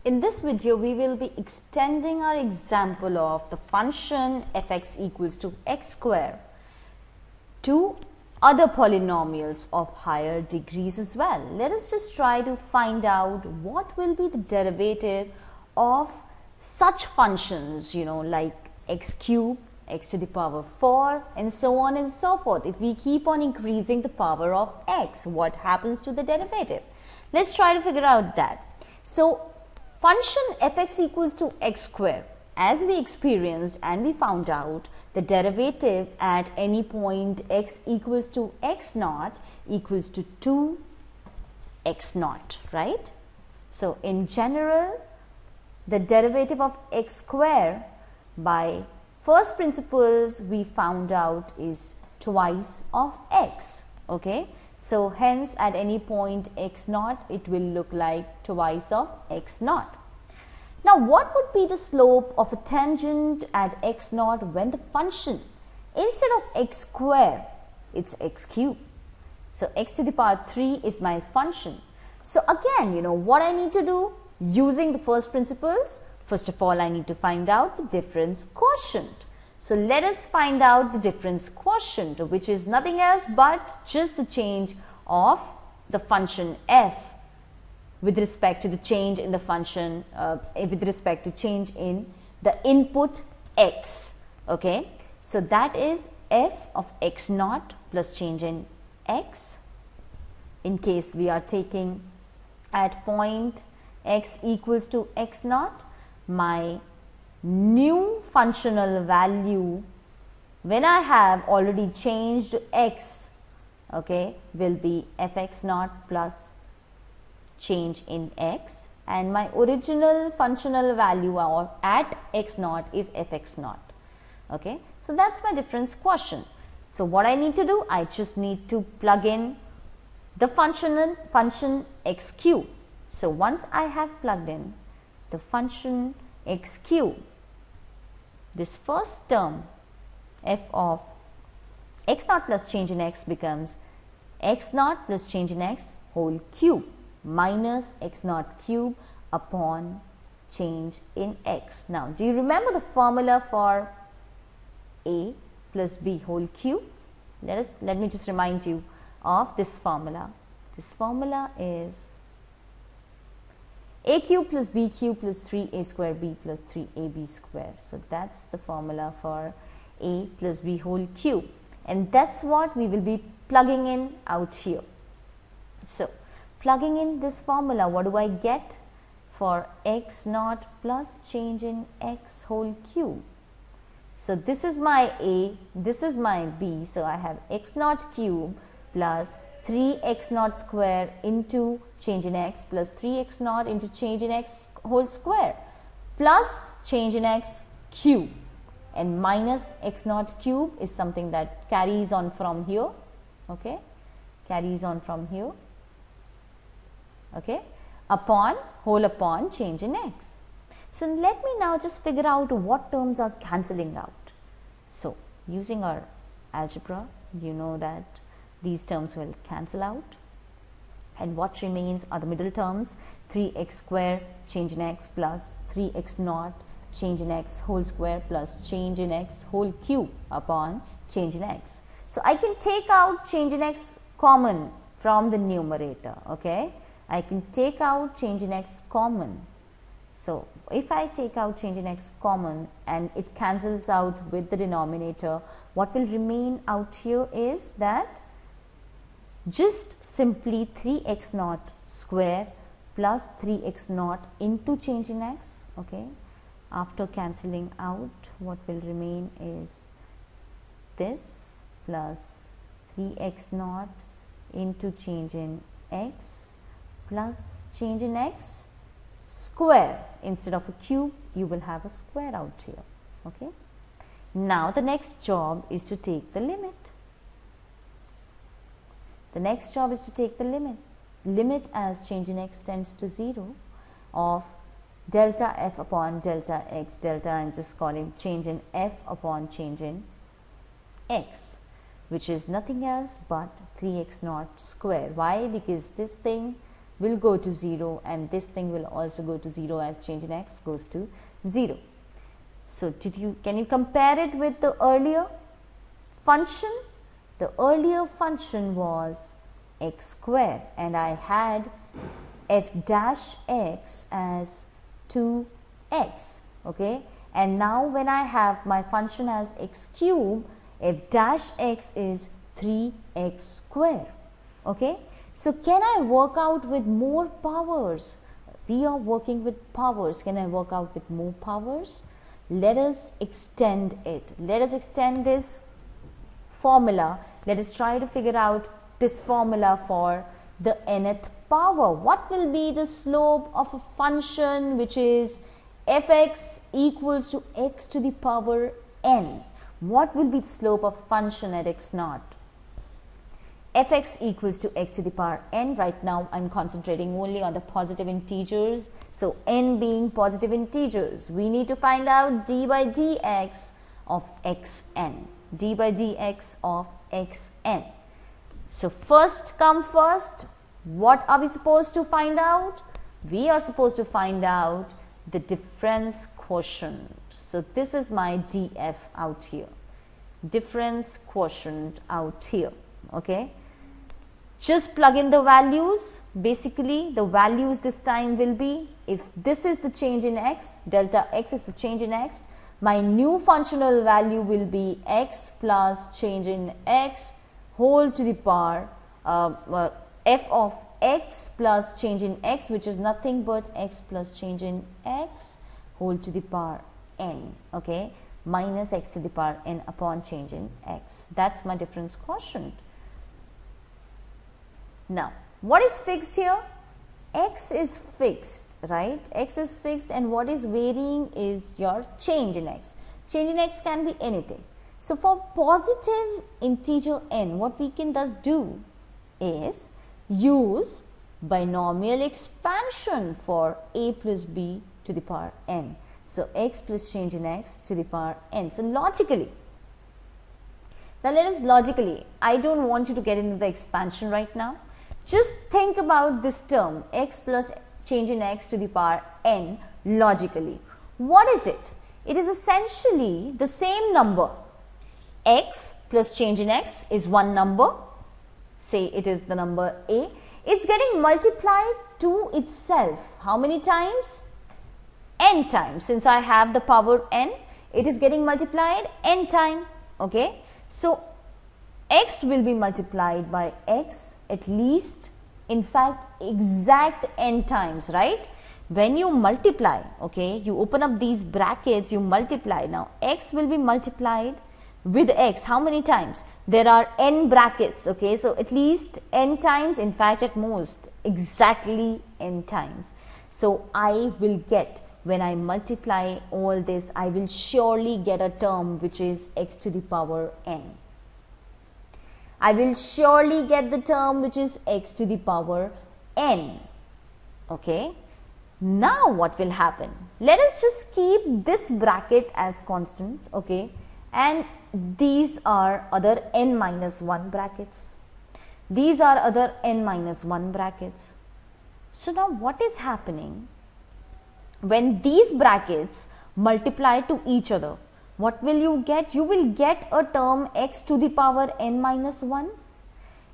In this video, we will be extending our example of the function fx equals to x square to other polynomials of higher degrees as well. Let us just try to find out what will be the derivative of such functions, like x cube, x to the power 4 and so on and so forth. If we keep on increasing the power of x, what happens to the derivative? Let's try to figure out that. So, function fx equals to x square, as we experienced and we found out, the derivative at any point x equals to x naught equals to 2x naught, right? So, in general, the derivative of x square by first principles we found out is twice of x, okay? So, hence at any point x naught, it will look like twice of x naught. Now, what would be the slope of a tangent at x naught when the function, instead of x square, it's x cube. So, x to the power 3 is my function. So, again, what I need to do using the first principles, first of all, I need to find out the difference quotient. So, let us find out the difference quotient, which is nothing else but just the change of the function f with respect to the change in the function, with respect to change in the input x, okay. So, that is f of x naught plus change in x, in case we are taking at point x equals to x naught, my new functional value when I have already changed x, okay, will be fx naught plus change in x, and my original functional value at x naught is fx naught, okay. So, that is my difference quotient. So, what I need to do, I just need to plug in the function x cube. So, once I have plugged in the function x cube, this first term f of x naught plus change in x becomes x naught plus change in x whole cube minus x naught cube upon change in x. Now, do you remember the formula for a plus b whole cube? Let me just remind you of this formula. This formula is a cube plus b cube plus 3a square b plus 3ab square. So, that is the formula for a plus b whole cube, and that is what we will be plugging in out here. So, plugging in this formula, what do I get for x naught plus change in x whole cube? So, this is my a, this is my b. So, I have x naught cube plus 3x naught square into change in x plus 3x naught into change in x whole square plus change in x cube, and minus x naught cube is something that carries on from here, okay, carries on from here, okay, upon whole upon change in x. So, let me now just figure out what terms are cancelling out. So, using our algebra, you know that these terms will cancel out, and what remains are the middle terms, 3x square change in x plus 3x naught change in x whole square plus change in x whole cube upon change in x. So, I can take out change in x common from the numerator, okay. I can take out change in x common. So, if I take out change in x common and it cancels out with the denominator, what will remain out here is that just simply 3x naught square plus 3x naught into change in x, okay. After cancelling out, what will remain is this plus 3x naught into change in x plus change in x square. Instead of a cube, you will have a square out here, okay. Now, the next job is to take the limit. The next job is to take the limit as change in x tends to 0 of delta f upon delta x, delta I am just calling change in f upon change in x, which is nothing else but 3x naught square. Why? Because this thing will go to 0 and this thing will also go to 0 as change in x goes to 0. So can you compare it with the earlier function? The earlier function was x square and I had f dash x as 2x, okay, and now when I have my function as x cube, f dash x is 3x square, okay. So can I work out with more powers? We are working with powers. Can I work out with more powers? Let us extend it. Let us extend this formula. Let us try to figure out this formula for the nth power. What will be the slope of a function which is fx equals to x to the power n? What will be the slope of function at x naught? Fx equals to x to the power n. Right now I am concentrating only on the positive integers. So n being positive integers, we need to find out d by dx of xn. d by dx of xn. So first come first, what are we supposed to find out? We are supposed to find out the difference quotient. So this is my df out here, difference quotient out here, okay. Just plug in the values. Basically the values this time will be, if this is the change in x, delta x is the change in x, my new functional value will be x plus change in x whole to the power f of x plus change in x, which is nothing but x plus change in x whole to the power n, okay, minus x to the power n upon change in x. That's my difference quotient. Now, what is fixed here? X is fixed, right? X is fixed and what is varying is your change in x. Change in x can be anything. So, for positive integer n, what we can thus do is use binomial expansion for a plus b to the power n. So, x plus change in x to the power n. So, logically, now let us logically, I do not want you to get into the expansion right now. Just think about this term x plus change in x to the power n logically. What is it? It is essentially the same number. X plus change in x is one number, say it is the number a. It's getting multiplied to itself. How many times? N times. Since I have the power n, it is getting multiplied n time, okay. So, x will be multiplied by x at least, in fact exact n times, right? When you multiply, okay, you open up these brackets, you multiply. Now x will be multiplied with x how many times? There are n brackets, okay, so at least n times, in fact at most exactly n times. So I will get, when I multiply all this, I will surely get a term which is x to the power n. I will surely get the term which is x to the power n, okay. Now what will happen? Let us just keep this bracket as constant, okay, and these are other n minus 1 brackets. These are other n minus 1 brackets. So now what is happening? When these brackets multiply to each other, what will you get? You will get a term x to the power n minus 1,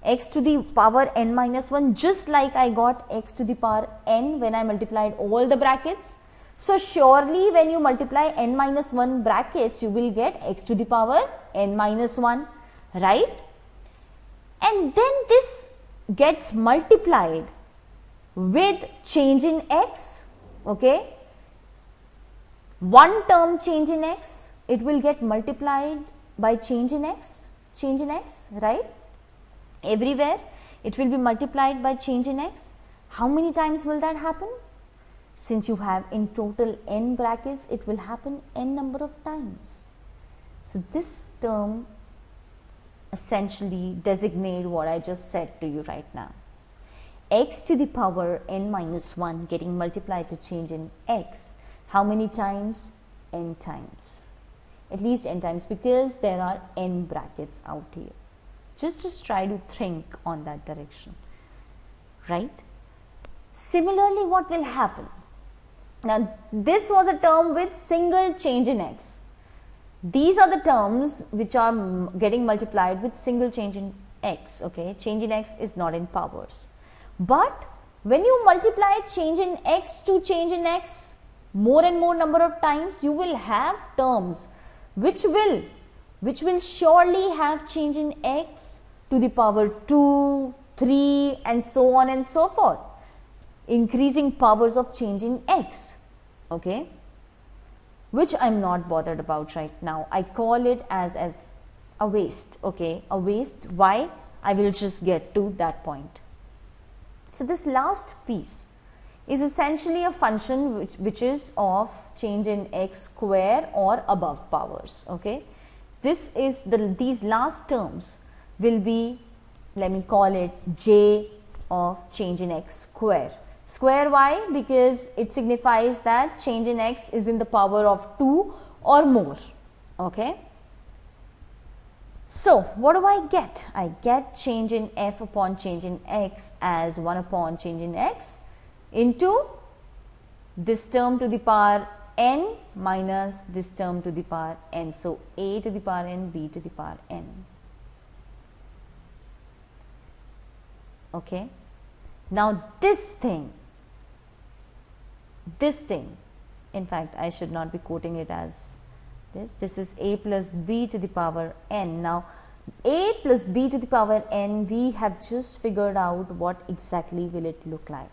x to the power n minus 1, just like I got x to the power n when I multiplied all the brackets. So surely when you multiply n minus 1 brackets, you will get x to the power n minus 1, right? And then this gets multiplied with change in x, okay. One term change in x, it will get multiplied by change in x, right? Everywhere it will be multiplied by change in x. How many times will that happen? Since you have in total n brackets, it will happen n number of times. So this term essentially designates what I just said to you right now. X to the power n minus 1 getting multiplied to change in x. How many times? N times. At least n times, because there are n brackets out here. Just try to think on that direction, right? Similarly, what will happen? Now, this was a term with single change in x. These are the terms which are getting multiplied with single change in x, okay. Change in x is not in powers. But when you multiply change in x to change in x more and more number of times, you will have terms which will surely have change in x to the power 2, 3 and so on and so forth, increasing powers of change in x, okay, which I am not bothered about right now. I call it as a waste, okay, a waste. Why? I will just get to that point. So, this last piece is essentially a function which is of change in x square or above powers, okay. This is these last terms will be, let me call it j of change in x square. Square why? Because it signifies that change in x is in the power of 2 or more, okay. So, what do I get? I get change in f upon change in x as 1 upon change in x into this term to the power n minus this term to the power n. So, a to the power n, b to the power n, okay. Now, this thing, in fact, I should not be quoting it as this is a plus b to the power n. Now, a plus b to the power n, we have just figured out what exactly will it look like.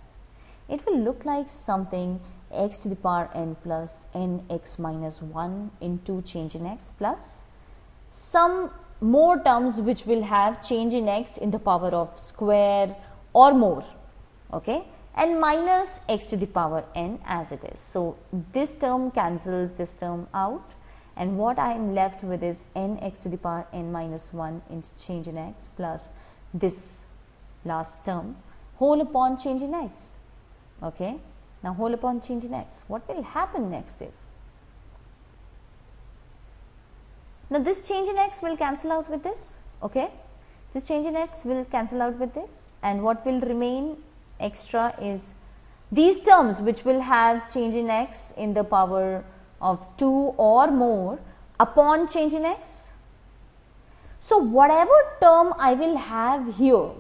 It will look like something x to the power n plus n x minus 1 into change in x plus some more terms which will have change in x in the power of square or more, okay, and minus x to the power n as it is. So, this term cancels this term out, and what I am left with is n x to the power n minus 1 into change in x plus this last term whole upon change in x, okay. Now, whole upon change in x, what will happen next is, now this change in x will cancel out with this, okay. This change in x will cancel out with this, and what will remain extra is these terms which will have change in x in the power of 2 or more upon change in x. So, whatever term I will have here,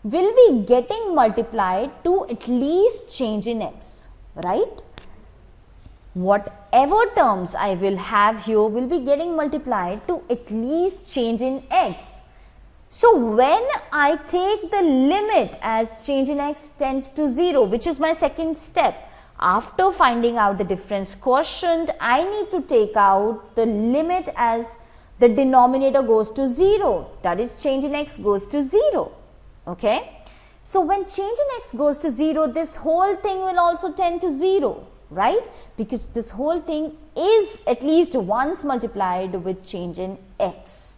will be getting multiplied to at least change in x, right. Whatever terms I will have here will be getting multiplied to at least change in x. So, when I take the limit as change in x tends to 0, which is my second step, after finding out the difference quotient, I need to take out the limit as the denominator goes to 0, that is change in x goes to 0, okay. So, when change in x goes to 0, this whole thing will also tend to 0, right, because this whole thing is at least once multiplied with change in x,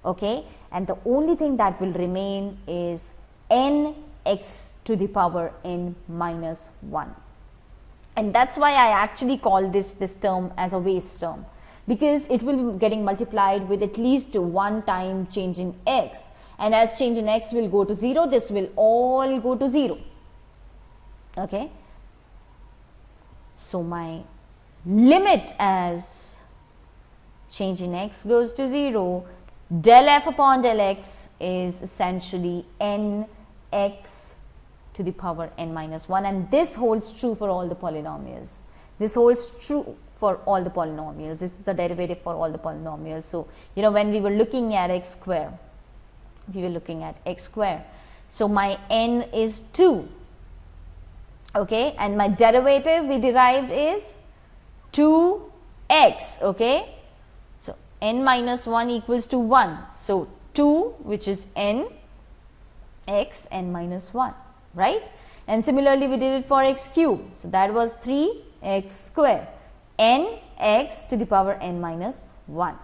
okay, and the only thing that will remain is n x to the power n minus 1, and that is why I actually call this term as a waste term, because it will be getting multiplied with at least one time change in x, and as change in x will go to 0, this will all go to 0, okay. So, my limit as change in x goes to 0, del f upon del x is essentially n x to the power n minus 1, and this holds true for all the polynomials. This holds true for all the polynomials. This is the derivative for all the polynomials. So, when we were looking at x square, So, my n is 2. Okay, and my derivative we derived is 2x, okay. So, n minus 1 equals to 1. So, 2 which is n x n minus 1, right. And similarly, we did it for x cube. So, that was 3x square n x to the power n minus 1.